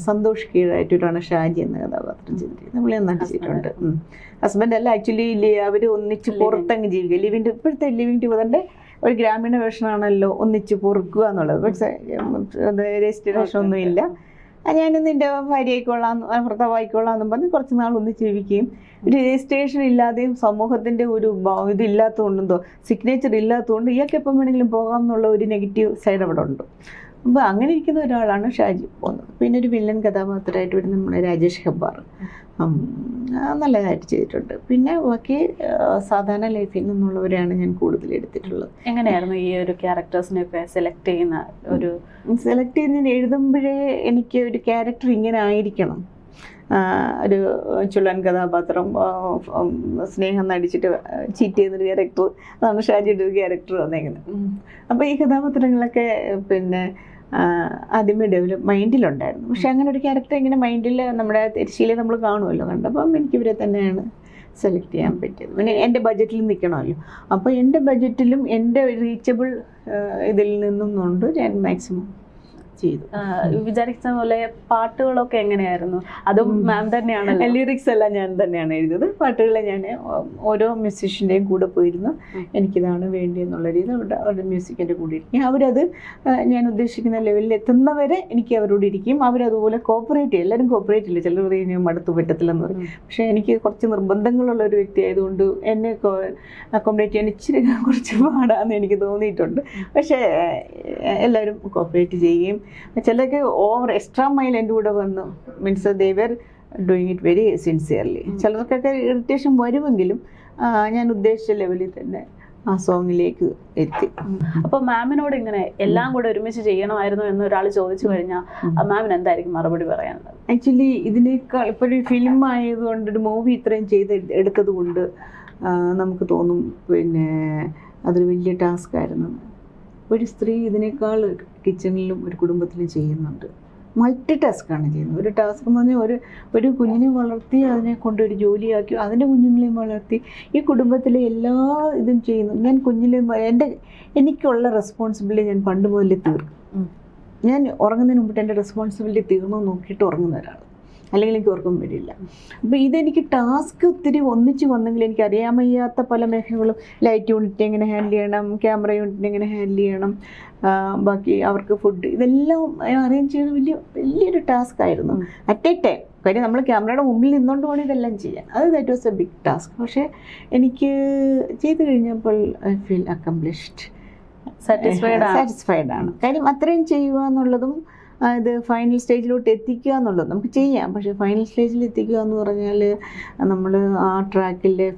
സന്തോഷ് കീഴായിട്ടാണ് ഷാജി എന്ന കഥാപാത്രം ചെയ്തിരിക്കുന്നത്. നമ്മൾ നടിച്ചിട്ടുണ്ട്. ഹസ്ബൻഡ് അല്ല, ആക്ച്വലി അവർ ഒന്നിച്ച് പുറത്തങ്ങ് ജീവിക്കുക. ഇപ്പോഴത്തെ ലിവിങ് ടുഗദറിൻ്റെ ഒരു ഗ്രാമീണ വേഷനാണല്ലോ ഒന്നിച്ച് പൊറുക്കുക എന്നുള്ളത്. പക്ഷേ രജിസ്ട്രേഷൻ ഒന്നുമില്ല. ഞാനിന്ന് എൻ്റെ ഭാര്യ ആയിക്കോളാം, ഭർത്താവായിക്കോളാം എന്നും പറഞ്ഞ് കുറച്ച് നാൾ ഒന്നിച്ച് ജീവിക്കുകയും ഒരു രജിസ്ട്രേഷൻ ഇല്ലാതെയും സമൂഹത്തിൻ്റെ ഒരു ഇതില്ലാത്തതുകൊണ്ടെന്തോ സിഗ്നേച്ചർ ഇല്ലാത്തതുകൊണ്ട് ഇയാൾക്ക് എപ്പം വേണമെങ്കിലും പോകാം എന്നുള്ള ഒരു നെഗറ്റീവ് സൈഡ് അവിടെ ഉണ്ട്. അപ്പോൾ അങ്ങനെ ഇരിക്കുന്ന ഒരാളാണ് ഷാജി പോകുന്നത്. പിന്നെ ഒരു വില്ലൻ കഥാപാത്രമായിട്ട് വരുന്ന നമ്മുടെ രാജേഷ് ഹെബ്ബാർ നല്ലതായിട്ട് ചെയ്തിട്ടുണ്ട്. പിന്നെ ബാക്കി സാധാരണ ലൈഫിൽ നിന്നുള്ളവരെയാണ് ഞാൻ കൂടുതൽ എടുത്തിട്ടുള്ളത്. എങ്ങനെയായിരുന്നു ഈ ഒരു ക്യാരക്ടേഴ്സിനെയൊക്കെ സെലക്ട് ചെയ്യുന്ന എഴുതുമ്പോഴേ എനിക്ക് ഒരു ക്യാരക്ടർ ഇങ്ങനെ ആയിരിക്കണം. ഒരു ചുള്ളൻ കഥാപാത്രം, സ്നേഹം നടിച്ചിട്ട് ചീറ്റ് ചെയ്യുന്നൊരു ക്യാരക്ടർ, അതാണ് ഷാജിയുടെ ഒരു ക്യാരക്ടർ വന്നേക്കുന്നത്. അപ്പോൾ ഈ കഥാപാത്രങ്ങളൊക്കെ ആദ്യമേ മൈൻഡിലുണ്ടായിരുന്നു. പക്ഷെ അങ്ങനെ ഒരു ക്യാരക്ടർ ഇങ്ങനെ മൈൻഡിൽ നമ്മുടെ തിരശ്ശീല നമ്മൾ കാണുമല്ലോ, കണ്ടപ്പം എനിക്ക് ഇവരെ തന്നെയാണ് സെലക്ട് ചെയ്യാൻ പറ്റിയത്. പിന്നെ എൻ്റെ ബഡ്ജറ്റിൽ നിൽക്കണമല്ലോ, അപ്പോൾ എൻ്റെ ബഡ്ജറ്റിലും എൻ്റെ റീച്ചബിൾ ഇതിൽ നിന്നും കൊണ്ട് ഞാൻ മാക്സിമം ചെയ്തു. വിചാരിച്ച പോലെ പാട്ടുകളൊക്കെ എങ്ങനെയായിരുന്നു? അതും മാം തന്നെയാണല്ലോ? ലിറിക്സ് എല്ലാം ഞാൻ തന്നെയാണ് എഴുതിയത്. പാട്ടുകളെ ഞാൻ ഓരോ മ്യൂസീഷ്യൻ്റെയും കൂടെ പോയിരുന്നു, എനിക്കിതാണ് വേണ്ടി എന്നുള്ള രീതിയിൽ അവരുടെ മ്യൂസിക്കിൻ്റെ കൂടെ ഇരിക്കും. അവരത് ഞാൻ ഉദ്ദേശിക്കുന്ന ലെവലിൽ എത്തുന്നവരെ എനിക്ക് അവരോട് ഇരിക്കും. അവരതുപോലെ കോപ്പറേറ്റ് ചെയ്യും. എല്ലാവരും കോപ്പറേറ്റ് ഇല്ല, ചിലർ പറയും മടുത്തു പറ്റത്തില്ലെന്ന് പറയും. പക്ഷേ എനിക്ക് കുറച്ച് നിർബന്ധങ്ങളുള്ള ഒരു വ്യക്തി ആയതുകൊണ്ട് എന്നെ അക്കോമഡേറ്റ് ചെയ്യാൻ ഇച്ചിരി കുറച്ച് പാടാന്ന് എനിക്ക് തോന്നിയിട്ടുണ്ട്. പക്ഷേ എല്ലാവരും കോപ്പറേറ്റ് ചെയ്യുകയും ചിലർക്ക് ഓവർ എക്സ്ട്രാ മൈൽ എൻ്റെ കൂടെ വന്നു, means they were doing it very sincerely. ചിലർക്കൊക്കെ ഇറിറ്റേഷൻ വരുമെങ്കിലും ഞാൻ ഉദ്ദേശിച്ച ലെവലിൽ തന്നെ ആ സോങ്ങിലേക്ക് എത്തി. അപ്പോൾ മാമിനോട് ഇങ്ങനെ എല്ലാം കൂടെ ഒരുമിച്ച് ചെയ്യണമായിരുന്നു എന്ന് ഒരാൾ ചോദിച്ചു കഴിഞ്ഞാൽ മാമിന് എന്തായിരിക്കും മറുപടി പറയാനുള്ളത്? ആക്ച്വലി ഇതിനേക്കാൾ ഇപ്പോൾ ഒരു ഫിലിം ആയതുകൊണ്ട്, ഒരു മൂവി ഇത്രയും എടുത്തത് കൊണ്ട് നമുക്ക് തോന്നും പിന്നെ അതൊരു വലിയ ടാസ്ക് ആയിരുന്നു. ഒരു സ്ത്രീ ഇതിനേക്കാൾ കിച്ചണിലും ഒരു കുടുംബത്തിലും ചെയ്യുന്നുണ്ട്. മൾട്ടി ടാസ്ക്കാണ് ചെയ്യുന്നത്. ഒരു ടാസ്ക് എന്ന് പറഞ്ഞാൽ ഒരു കുഞ്ഞിനെ വളർത്തി അതിനെ കൊണ്ട് ഒരു ജോലിയാക്കി അതിൻ്റെ കുഞ്ഞുങ്ങളെയും വളർത്തി ഈ കുടുംബത്തിലെ എല്ലാ ഇതും ചെയ്യുന്നു. ഞാൻ എനിക്കുള്ള റെസ്പോൺസിബിലിറ്റി ഞാൻ പണ്ട് മുതലേ തീർക്കും. ഞാൻ ഉറങ്ങുന്നതിന് മുമ്പിട്ട് എൻ്റെ റെസ്പോൺസിബിലിറ്റി തീർന്നു നോക്കിയിട്ട് ഉറങ്ങുന്ന ഒരാൾ, അല്ലെങ്കിൽ എനിക്ക് ഓർക്കും വരില്ല. അപ്പോൾ ഇതെനിക്ക് ടാസ്ക് ഒത്തിരി ഒന്നിച്ച് വന്നെങ്കിൽ എനിക്ക് അറിയാൻ വയ്യാത്ത പല മേഖലകളും, ലൈറ്റ് യൂണിറ്റ് എങ്ങനെ ഹാൻഡിൽ ചെയ്യണം, ക്യാമറ യൂണിറ്റ് എങ്ങനെ ഹാൻഡിൽ ചെയ്യണം, ബാക്കി അവർക്ക് ഫുഡ്, ഇതെല്ലാം അറേഞ്ച് ചെയ്യുന്നത് വലിയൊരു ടാസ്ക് ആയിരുന്നു അറ്റ് എ ടൈം. കാര്യം നമ്മൾ ക്യാമറയുടെ മുമ്പിൽ നിന്നുകൊണ്ട് വേണം ഇതെല്ലാം ചെയ്യാൻ. That was a big task. പക്ഷേ എനിക്ക് ചെയ്ത് കഴിഞ്ഞപ്പോൾ ഐ ഫീൽ അക്കംപ്ലിഷ്ഡ്, സാറ്റിസ്ഫൈഡ് ആണ്. കാര്യം അത്രയും ചെയ്യുക എന്നുള്ളതും ഇത് ഫൈനൽ സ്റ്റേജിലോട്ട് എത്തിക്കുക എന്നുള്ളത് നമുക്ക് ചെയ്യാം. പക്ഷേ ഫൈനൽ സ്റ്റേജിൽ എത്തിക്കുക എന്ന് പറഞ്ഞാൽ നമ്മൾ ആ ട്രാക്കിലെ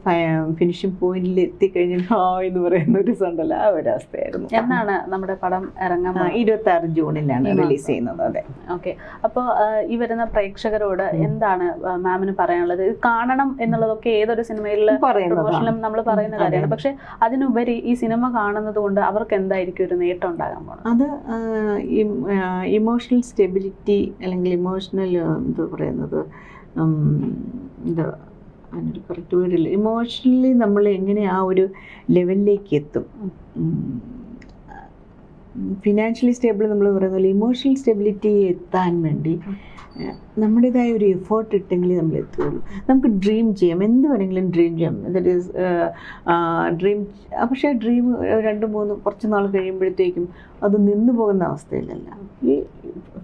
ഫിനിഷിംഗ് പോയിന്റിൽ എത്തിക്കഴിഞ്ഞാൽ എന്ന് പറയുന്ന ഒരു ഉണ്ടല്ലോ, ആ ഒരു അവസ്ഥയായിരുന്നു. എന്നാണ് നമ്മുടെ പടം ഇറങ്ങാൻ? 26 ജൂണിലാണ് റിലീസ് ചെയ്യുന്നത്. അതെ. ഓക്കെ. അപ്പോൾ ഈ വരുന്ന പ്രേക്ഷകരോട് എന്താണ് മാമിന് പറയാനുള്ളത്? ഇത് കാണണം എന്നുള്ളതൊക്കെ ഏതൊരു സിനിമയിലും പ്രൊമോഷനിലും നമ്മൾ പറയുന്ന കാര്യമാണ്. പക്ഷെ അതിനുപരി ഈ സിനിമ കാണുന്നത് കൊണ്ട് അവർക്ക് എന്തായിരിക്കും ഒരു നേട്ടം ഉണ്ടാകാൻ പോകുന്നത്? അത് ഇമോഷണൽ സ്റ്റെബിലിറ്റി, അല്ലെങ്കിൽ ഇമോഷണൽ എന്താ പറയുന്നത്, എന്താ അതിനൊരു കറക്റ്റ് വേർഡില്ല, ഇമോഷണലി നമ്മൾ എങ്ങനെ ആ ഒരു ലെവലിലേക്ക് എത്തും. ഫിനാൻഷ്യലി സ്റ്റേബിൾ നമ്മൾ പറയുന്നത് ഇമോഷണൽ സ്റ്റെബിലിറ്റി എത്താൻ വേണ്ടി നമ്മുടേതായ ഒരു എഫേർട്ട് ഇട്ടെങ്കിൽ നമ്മൾ എത്തുകയുള്ളൂ. നമുക്ക് ഡ്രീം ചെയ്യാം, എന്ത് വേണമെങ്കിലും ഡ്രീം ചെയ്യാം. That is dream. പക്ഷേ ഡ്രീം 2-3 കുറച്ച് നാൾ കഴിയുമ്പോഴത്തേക്കും അത് നിന്നു പോകുന്ന അവസ്ഥയിലല്ല. ഈ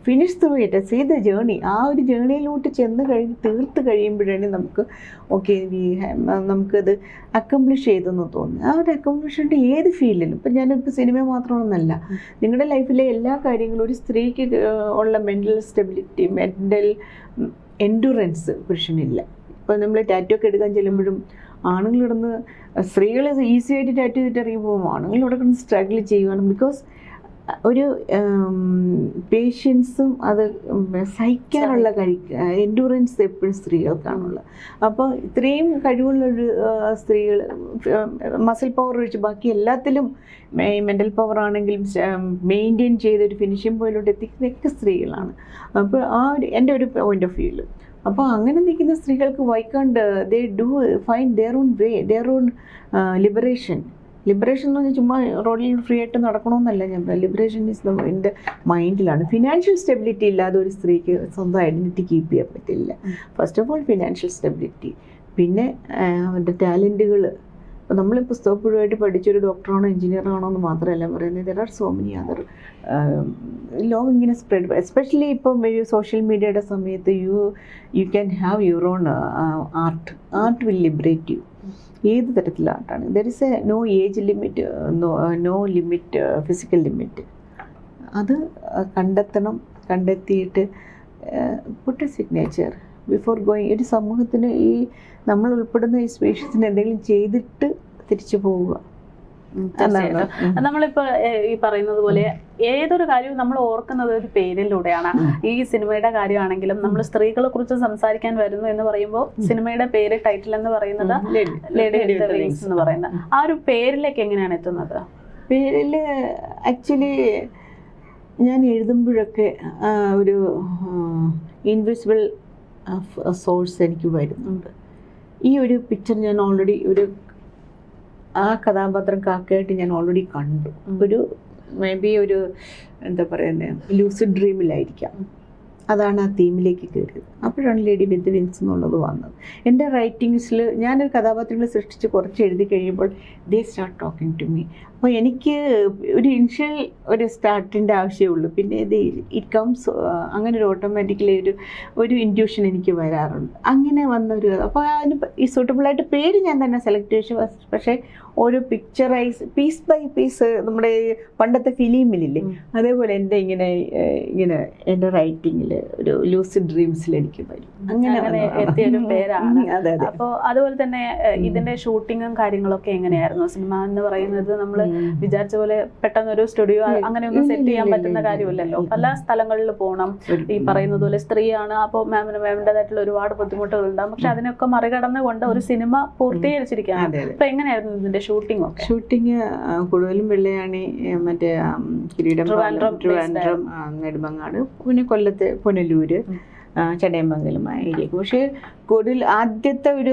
finish through it, see the journey. ആ ഒരു ജേണിയിലോട്ട് തീർത്ത് കഴിയുമ്പോഴാണ് നമുക്ക് ഓക്കെ നമുക്കത് അക്കംപ്ലിഷ് ചെയ്തെന്ന് തോന്നുന്നു. ആ ഒരു അക്കംപ്ലിഷ്മെൻറ്റ് ഏത് ഫീൽഡിലും, ഇപ്പം ഞാനിപ്പോൾ സിനിമ മാത്രമൊന്നുമല്ല, നിങ്ങളുടെ ലൈഫിലെ എല്ലാ കാര്യങ്ങളും, ഒരു സ്ത്രീക്ക് ഉള്ള മെൻ്റൽ സ്റ്റെബിലിറ്റി, മെൻ്റൽ എൻഡുറൻസ് പുരുഷനില്ല. ഇപ്പോൾ നമ്മൾ ടാറ്റു ഒക്കെ എടുക്കാൻ ചെല്ലുമ്പോഴും ആണുങ്ങളിടന്ന്, സ്ത്രീകൾ ഈസി ആയിട്ട് ടാറ്റു ചെയ്തിട്ട് ഇറങ്ങി പോകും, ആണുങ്ങളിവിടെ കിടന്ന് സ്ട്രഗിൾ ചെയ്യുകയാണ്. ബിക്കോസ് ഒരു പേഷ്യൻസും അത് സഹിക്കാനുള്ള എൻഡുറൻസ് എപ്പോഴും സ്ത്രീകൾക്കാണുള്ളത്. അപ്പോൾ ഇത്രയും കഴിവുള്ളൊരു സ്ത്രീകൾ മസിൽ പവർ ഒഴിച്ച് ബാക്കി എല്ലാത്തിലും മെൻ്റൽ പവർ ആണെങ്കിലും മെയിൻറ്റെയിൻ ചെയ്തൊരു ഫിനിഷിംഗ് പോയിലോട്ട് എത്തിക്കുന്നതൊക്കെ സ്ത്രീകളാണ്. അപ്പോൾ ആ എൻ്റെ ഒരു പോയിന്റ് ഓഫ് വ്യൂവിൽ, അപ്പോൾ അങ്ങനെ നിൽക്കുന്ന സ്ത്രീകൾക്ക് വൈ കാണ്ട് they do find their own way, their own liberation. Liberation എന്ന് പറഞ്ഞാൽ ചുമ്മാ റോഡിൽ ഫ്രീ ആയിട്ട് നടക്കണമെന്നല്ല ഞാൻ പറയാം. ലിബറേഷൻ ഈസ് എൻ്റെ മൈൻഡിലാണ്. ഫിനാൻഷ്യൽ സ്റ്റെബിലിറ്റി ഇല്ലാതെ ഒരു സ്ത്രീക്ക് സ്വന്തം ഐഡൻറ്റിറ്റി കീപ്പ് ചെയ്യാൻ പറ്റില്ല. First of all financial stability, പിന്നെ അവരുടെ ടാലൻറ്റുകൾ. അപ്പോൾ നമ്മൾ പുസ്തകപ്പുഴയായിട്ട് പഠിച്ചൊരു ഡോക്ടറാണോ എഞ്ചിനീയറാണോ എന്ന് മാത്രമല്ല പറയുന്നത്. There are so many other. ലോകം ഇങ്ങനെ സ്പ്രെഡ്, എസ്പെഷ്യലി ഇപ്പം ഒരു സോഷ്യൽ മീഡിയയുടെ സമയത്ത് you can have your own art will liberate you. ഏത് തരത്തിലുള്ള ആർട്ടാണ്. There is a no age limit, no limit, physical limit. അത് കണ്ടെത്തിയിട്ട് put a signature before going. ഒരു സമൂഹത്തിന് ഈ നമ്മൾ ഉൾപ്പെടുന്ന ഈ സ്പീഷീസിന് എന്തെങ്കിലും ചെയ്തിട്ട് തിരിച്ചു പോവുക. നമ്മളിപ്പോ ഈ പറയുന്നത് പോലെ ഏതൊരു കാര്യവും നമ്മൾ ഓർക്കുന്നത് ഒരു പേരിലൂടെയാണ്. ഈ സിനിമയുടെ കാര്യമാണെങ്കിലും നമ്മൾ സ്ത്രീകളെ കുറിച്ച് സംസാരിക്കാൻ വരുന്നു എന്ന് പറയുമ്പോൾ സിനിമയുടെ പേര്, ടൈറ്റിൽ എന്ന് പറയുന്നത് ലേഡി വിത്ത് ദ വിങ്സ് എന്ന് പറയുന്നത്. ആ ഒരു പേരിലേക്ക് എങ്ങനെയാണ് എത്തുന്നത്? പേരിൽ ആക്ച്വലി ഞാൻ എഴുതുമ്പോഴൊക്കെ ഒരു ഇൻവിസിബിൾ സോഴ്സ് എനിക്ക് വരുന്നുണ്ട്. ഈ ഒരു പിക്ചർ ഞാൻ ഓൾറെഡി ആ കഥാപാത്രം കാക്കയായിട്ട് ഞാൻ ഓൾറെഡി കണ്ടു. ഒരു മേ ബി ഒരു എന്താ പറയുന്നത് ലൂസിഡ് ഡ്രീമിലായിരിക്കാം. അതാണ് ആ തീമിലേക്ക് കയറിയത്. അപ്പോഴാണ് ലേഡി വിത്ത് വിങ്സ് എന്നുള്ളത് വന്നത്. എൻ്റെ റൈറ്റിങ്സിൽ ഞാനൊരു കഥാപാത്രങ്ങളെ സൃഷ്ടിച്ച് കുറച്ച് എഴുതി കഴിയുമ്പോൾ they start talking to me. അപ്പോൾ എനിക്ക് ഒരു ഇനിഷ്യൽ ഒരു സ്റ്റാർട്ടിൻ്റെ ആവശ്യമേ പിന്നെ ഇറ്റ് കംസ് അങ്ങനെ ഒരു ഓട്ടോമാറ്റിക്കലി ഒരു ഇൻറ്റ്യൂഷൻ എനിക്ക് വരാറുണ്ട്. അങ്ങനെ വന്നൊരു അപ്പോൾ അതിന് ഈ സൂട്ടബിളായിട്ട് പേര് ഞാൻ തന്നെ സെലക്ട് ചെയ്തു. പക്ഷേ ഓരോ പിക്ചറൈസ് പീസ് ബൈ പീസ് നമ്മുടെ പണ്ടത്തെ ഫിലിമിലില്ലേ അതേപോലെ എൻ്റെ ഇങ്ങനെ എൻ്റെ റൈറ്റിങ്ങിൽ ഒരു ലൂസിഡ് ഡ്രീംസിൽ എനിക്ക് വരും. അങ്ങനെ എത്തിയൊരു പേരാണ്. അപ്പോൾ അതുപോലെ തന്നെ ഇതിന്റെ ഷൂട്ടിങ്ങും കാര്യങ്ങളൊക്കെ എങ്ങനെയായിരുന്നു? സിനിമ എന്ന് പറയുന്നത് നമ്മൾ വിചാരിച്ച പോലെ പെട്ടെന്ന് ഒരു സ്റ്റുഡിയോ അങ്ങനെയൊന്നും സെറ്റ് ചെയ്യാൻ പറ്റുന്ന കാര്യമില്ലല്ലോ. പല സ്ഥലങ്ങളിൽ പോകണം. ഈ പറയുന്നത് പോലെ സ്ത്രീയാണ്, അപ്പോൾ മാമിൻ്റെതായിട്ടുള്ള ഒരുപാട് ബുദ്ധിമുട്ടുകൾ ഉണ്ടാകും. പക്ഷെ അതിനൊക്കെ മറികടന്നുകൊണ്ട് ഒരു സിനിമ പൂർത്തീകരിച്ചിരിക്കുകയാണ്. അപ്പൊ എങ്ങനെയായിരുന്നു ഇതിന്റെ ഷൂട്ടിംഗ് ഒക്കെ? ഷൂട്ടിങ് കൂടുതലും വെള്ളയാണി, മറ്റേ കിരീടം, ട്രിവാൻഡ്രം, നെടുമങ്ങാട്, പിന്നെ കൊല്ലത്ത് പുനലൂര്, ചടയമംഗലം ഏരിയക്ക്. പക്ഷേ കൂടുതൽ ആദ്യത്തെ ഒരു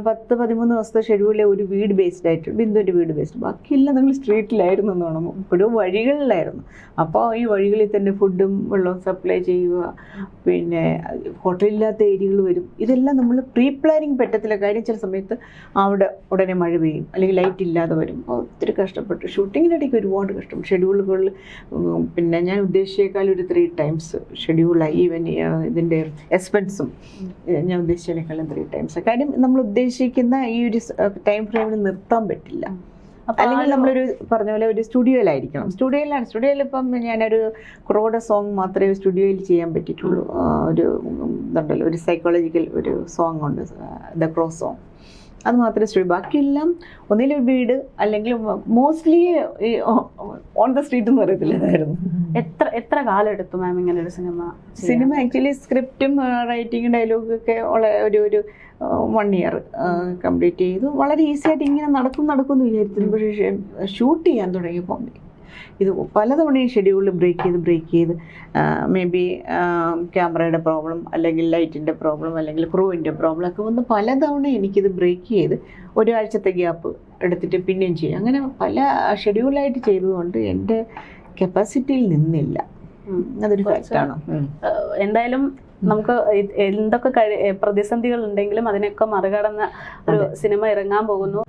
10-13 ദിവസത്തെ ഷെഡ്യൂളിൽ ഒരു വീട് ബേസ്ഡ് ആയിട്ട് ബിന്ദുവിൻ്റെ വീട് ബേസ്ഡ്, ബാക്കിയെല്ലാം നമ്മൾ സ്ട്രീറ്റിലായിരുന്നു എന്ന് തോന്നുന്നു. ഇപ്പോഴും വഴികളിലായിരുന്നു. അപ്പോൾ ഈ വഴികളിൽ തന്നെ ഫുഡും വെള്ളവും സപ്ലൈ ചെയ്യുക, പിന്നെ ഹോട്ടലില്ലാത്ത ഏരിയകൾ വരും. ഇതെല്ലാം നമ്മൾ പ്രീ പ്ലാനിങ് പറ്റത്തില്ല. കാര്യം ചില സമയത്ത് അവിടെ ഉടനെ മഴ പെയ്യും, അല്ലെങ്കിൽ ലൈറ്റ് ഇല്ലാതെ വരും. ഒത്തിരി കഷ്ടപ്പെട്ടു. ഷൂട്ടിങ്ങിനിടയ്ക്ക് ഒരുപാട് കഷ്ടപ്പെട്ടു. ഷെഡ്യൂളുകളിൽ പിന്നെ ഞാൻ ഉദ്ദേശിച്ചേക്കാൾ ഒരു 3 times ഷെഡ്യൂളായി. ഈവൻ ഇതിൻ്റെ എക്സ്പെൻസും ഞാൻ ഉദ്ദേശിച്ചതിനേക്കാളും 3 times. കാര്യം നമ്മൾ ഉദ്ദേശിക്കുന്ന ഈ ഒരു ടൈം ഫ്രെയിമിൽ നിർത്താൻ പറ്റില്ല. അല്ലെങ്കിൽ നമ്മളൊരു പറഞ്ഞ പോലെ ഒരു സ്റ്റുഡിയോയിലായിരിക്കണം. സ്റ്റുഡിയോയിൽ ഇപ്പം ഞാനൊരു ക്രോഡ സോങ് മാത്രമേ സ്റ്റുഡിയോയിൽ ചെയ്യാൻ പറ്റിയിട്ടുള്ളൂ. ഒരു ഇതുണ്ടല്ലോ, ഒരു സൈക്കോളജിക്കൽ ഒരു സോങ് ഉണ്ട്, ദ ക്രോ സോങ്. അത് മാത്രമേ സ്റ്റുഡിയോ. ബാക്കിയെല്ലാം ഒന്നിലൊരു വീട്, അല്ലെങ്കിൽ മോസ്റ്റ്ലി ഓൺ ദ സ്ട്രീറ്റ് എന്ന് പറയത്തില്ലായിരുന്നു. എത്ര കാലം എടുത്തു മാം ഇങ്ങനെ ഒരു സിനിമ? ആക്ച്വലി സ്ക്രിപ്റ്റും റൈറ്റിംഗ് ഡയലോഗൊക്കെ ഒരു 1 year കംപ്ലീറ്റ് ചെയ്തു. വളരെ ഈസി ആയിട്ട് ഇങ്ങനെ നടക്കുമെന്ന് വിചാരിച്ചിരുന്നു. പക്ഷേ ഷൂട്ട് ചെയ്യാൻ തുടങ്ങിയപ്പോൾ ഇത് പലതവണയും ഷെഡ്യൂളിൽ ബ്രേക്ക് ചെയ്ത് മേ ബി ക്യാമറയുടെ പ്രോബ്ലം, അല്ലെങ്കിൽ ലൈറ്റിൻ്റെ പ്രോബ്ലം, അല്ലെങ്കിൽ ക്രൂവിൻ്റെ പ്രോബ്ലം ഒക്കെ വന്ന് പലതവണ എനിക്കിത് ബ്രേക്ക് ചെയ്ത് ഒരാഴ്ചത്തെ ഗ്യാപ്പ് എടുത്തിട്ട് പിന്നെയും ചെയ്യും. അങ്ങനെ പല ഷെഡ്യൂളായിട്ട് ചെയ്തതുകൊണ്ട് എൻ്റെ കപ്പാസിറ്റിയിൽ നിന്നില്ല. അതൊരു ഫാക്റ്റാണ്. എന്തായാലും നമുക്ക് എന്തൊക്കെ പ്രതിസന്ധികൾ ഉണ്ടെങ്കിലും അതിനൊക്കെ മറികടന്ന ഒരു സിനിമ ഇറങ്ങാൻ പോകുന്നു.